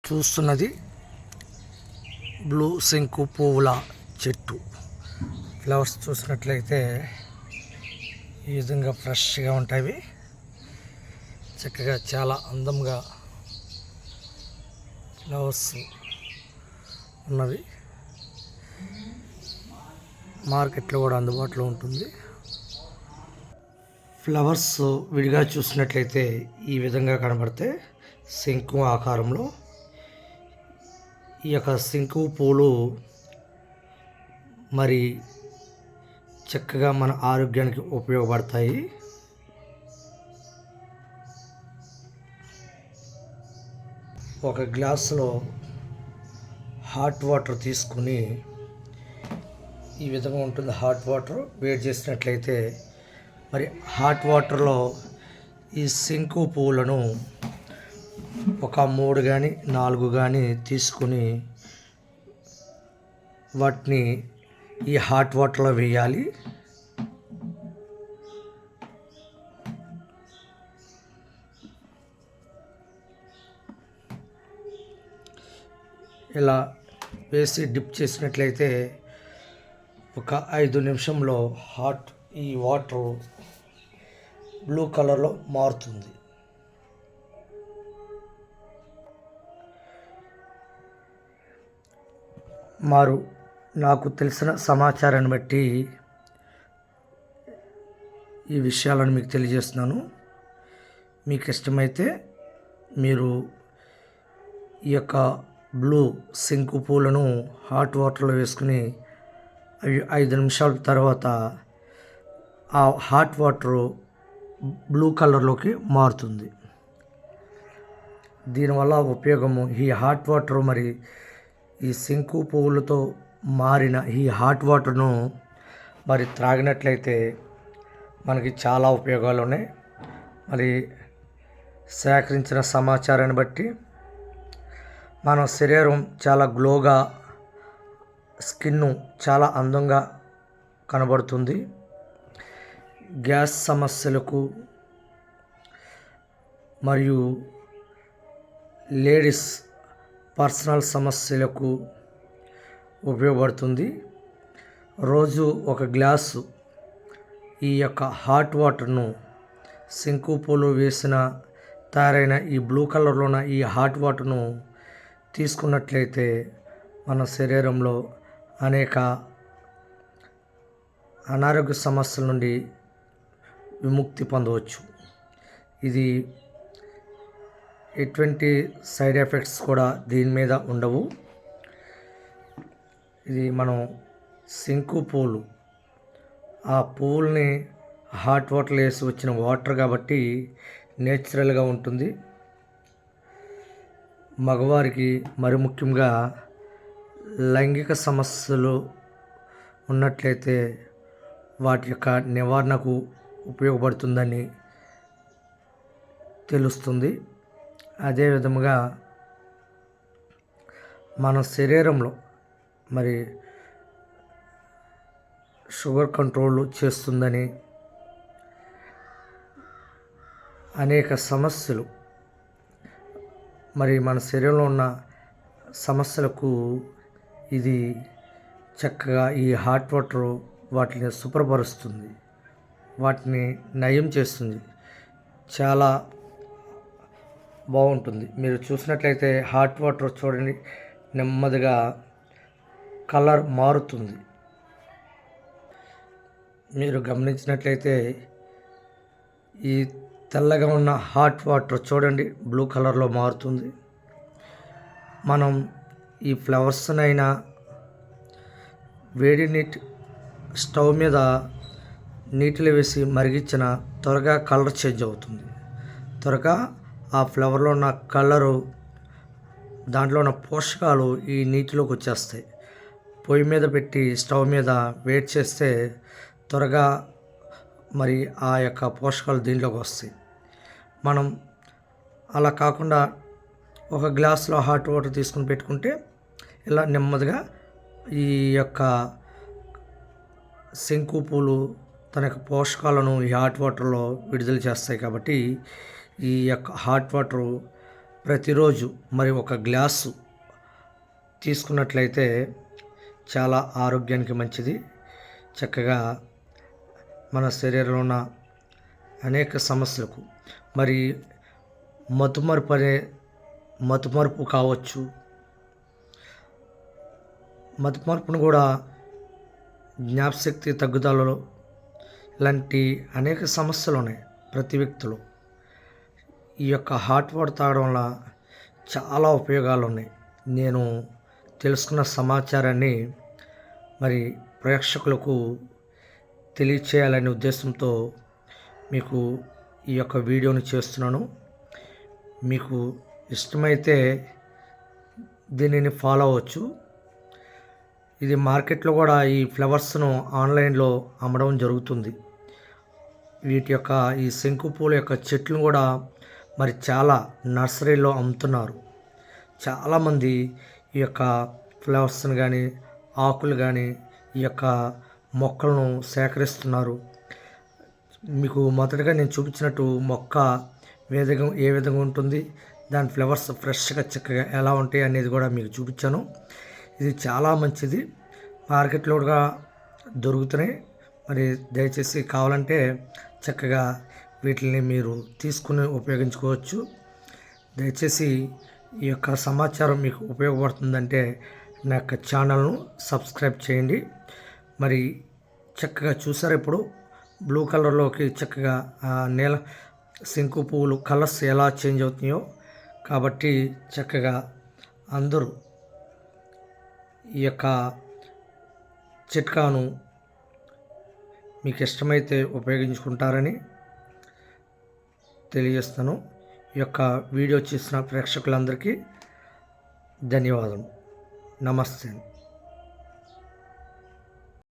చూస్తున్నది బ్లూ శంకు పువ్వుల చెట్టు. ఫ్లవర్స్ చూసినట్లయితే ఈ విధంగా ఫ్రెష్గా ఉంటాయి. చక్కగా చాలా అందంగా ఫ్లవర్స్ ఉన్నవి. మార్కెట్లో కూడా అందుబాటులో ఉంటుంది. ఫ్లవర్స్ విడిగా చూసినట్లయితే ఈ విధంగా కనబడితే శంకు ఆకారంలో ఈ యొక్క శంకు పూలు మరి చక్కగా మన ఆరోగ్యానికి ఉపయోగపడతాయి. ఒక గ్లాసులో హాట్ వాటర్ తీసుకుని ఈ విధంగా ఉంటుంది. హాట్ వాటర్ వేడి చేసినట్లయితే మరి హాట్ వాటర్లో ఈ శంకు పువ్వులను ఒక 3 కానీ 4 కానీ తీసుకుని వాటిని ఈ హాట్ వాటర్లో వేయాలి. ఇలా వేసి డిప్ చేసినట్లయితే ఒక 5 నిమిషంలో ఈ వాటర్ బ్లూ కలర్లో మారుతుంది. నాకు తెలిసిన సమాచారాన్ని బట్టి ఈ విషయాలను మీకు తెలియజేస్తున్నాను. మీకు ఇష్టమైతే మీరు ఈ యొక్క బ్లూ శంకు పూలను హాట్ వాటర్లో వేసుకుని 5 నిమిషాల తర్వాత ఆ హాట్ వాటరు బ్లూ కలర్లోకి మారుతుంది. దీనివల్ల ఉపయోగము ఈ హాట్ వాటర్ మరి ఈ శంకు పువ్వులతో మారిన ఈ హాట్ వాటర్ను మరి త్రాగినట్లయితే మనకి చాలా ఉపయోగాలు ఉన్నాయి. మరి సేకరించిన సమాచారాన్ని బట్టి మన శరీరం చాలా గ్లోగా, స్కిన్ చాలా అందంగా కనబడుతుంది. గ్యాస్ సమస్యలకు మరియు లేడీస్ పర్సనల్ సమస్యలకు ఉపయోగపడుతుంది. రోజు ఒక గ్లాసు ఈ యొక్క హాట్ వాటర్ను శంకు పూలు వేసిన తయారైన ఈ బ్లూ కలర్లో ఉన్న ఈ హాట్ వాటర్ను తీసుకున్నట్లయితే మన శరీరంలో అనేక అనారోగ్య సమస్యల నుండి విముక్తి పొందవచ్చు. ఇది ఎటువంటి సైడ్ ఎఫెక్ట్స్ కూడా దీని మీద ఉండవు. ఇది మనం శంకు పూలు, ఆ పువ్వుల్ని హాట్ వాటర్లో వేసి వచ్చిన వాటర్ కాబట్టి నేచురల్గా ఉంటుంది. మగవారికి మరి ముఖ్యంగా లైంగిక సమస్యలు ఉన్నట్లయితే వాటి యొక్క నివారణకు ఉపయోగపడుతుందని తెలుస్తుంది. అదే విధముగా మన శరీరంలో మరి షుగర్ కంట్రోల్ చేస్తుందని, అనేక సమస్యలు మరి మన శరీరంలో ఉన్న సమస్యలకు ఇది చక్కగా ఈ హాట్ వాటర్ వాటిని శుభ్రపరుస్తుంది, వాటిని నయం చేస్తుంది. చాలా బాగుంటుంది. మీరు చూసినట్లయితే హాట్ వాటర్ చూడండి, నెమ్మదిగా కలర్ మారుతుంది. మీరు గమనించినట్లయితే ఈ తెల్లగా ఉన్న హాట్ వాటర్ చూడండి బ్లూ కలర్లో మారుతుంది. మనం ఈ ఫ్లవర్స్నైనా వేడి స్టవ్ మీద నీటిలో వేసి మరిగించిన త్వరగా కలర్ చేంజ్ అవుతుంది. త్వరగా ఆ ఫ్లవర్లో ఉన్న కలరు, దాంట్లో ఉన్న పోషకాలు ఈ నీటిలోకి వచ్చేస్తాయి. పొయ్యి మీద పెట్టి స్టవ్ మీద వేడి చేస్తే త్వరగా మరి ఆ యొక్క పోషకాలు దీంట్లోకి వస్తాయి. మనం అలా కాకుండా ఒక గ్లాసులో హాట్ వాటర్ తీసుకుని పెట్టుకుంటే ఇలా నెమ్మదిగా ఈ యొక్క శంకు పూలు తన యొక్క పోషకాలను ఈ హాట్ వాటర్లో విడుదల చేస్తాయి. కాబట్టి ఈ యొక్క హాట్ వాటరు ప్రతిరోజు మరి ఒక గ్లాసు తీసుకున్నట్లయితే చాలా ఆరోగ్యానికి మంచిది. చక్కగా మన శరీరంలో ఉన్న అనేక సమస్యలకు మరి మతుమరుపు కావచ్చు. మతుమరుపును కూడా జ్ఞాపశక్తి తగ్గుదలలో ఇలాంటి అనేక సమస్యలు ఉన్నాయి ప్రతి వ్యక్తిలో. ఈ యొక్క హాట్ వాటర్ తాగడం వల్ల చాలా ఉపయోగాలు ఉన్నాయి. నేను తెలుసుకున్న సమాచారాన్ని మరి ప్రేక్షకులకు తెలియచేయాలనే ఉద్దేశంతో మీకు ఈ యొక్క వీడియోని చేస్తున్నాను. మీకు ఇష్టమైతే దీనిని ఫాలో అవ్వచ్చు. ఇది మార్కెట్లో కూడా ఈ ఫ్లవర్స్ను ఆన్లైన్లో అమ్మడం జరుగుతుంది. వీటి యొక్క ఈ శంకు పూల యొక్క చెట్లను కూడా మరి చాలా నర్సరీలో అమ్ముతున్నారు. చాలామంది ఈ యొక్క ఫ్లవర్స్ని కానీ ఆకులు కానీ ఈ యొక్క మొక్కలను సేకరిస్తున్నారు. మీకు మొదటగా నేను చూపించినట్టు మొక్క ఏ విధంగా ఉంటుంది, దాని ఫ్లవర్స్ ఫ్రెష్గా చక్కగా ఎలా ఉంటాయి అనేది కూడా మీకు చూపించాను. ఇది చాలా మంచిది. మార్కెట్లో కూడా దొరుకుతున్నాయి. మరి దయచేసి కావాలంటే చక్కగా వీటిని మీరు తీసుకుని ఉపయోగించుకోవచ్చు. దయచేసి ఈ యొక్క సమాచారం మీకు ఉపయోగపడుతుందంటే నా యొక్క ఛానల్ను సబ్స్క్రైబ్ చేయండి. మరి చక్కగా చూసారు ఇప్పుడు బ్లూ కలర్లోకి చక్కగా నీల శంకు పువ్వులు కలర్స్ ఎలా చేంజ్ అవుతున్నాయో. కాబట్టి చక్కగా అందరూ ఈ యొక్క చిట్కాను మీకు ఇష్టమైతే ఉపయోగించుకుంటారని తెలియజేస్తాను. ఈ యొక్క వీడియో చూసిన ప్రేక్షకులందరికీ ధన్యవాదాలు. నమస్తే.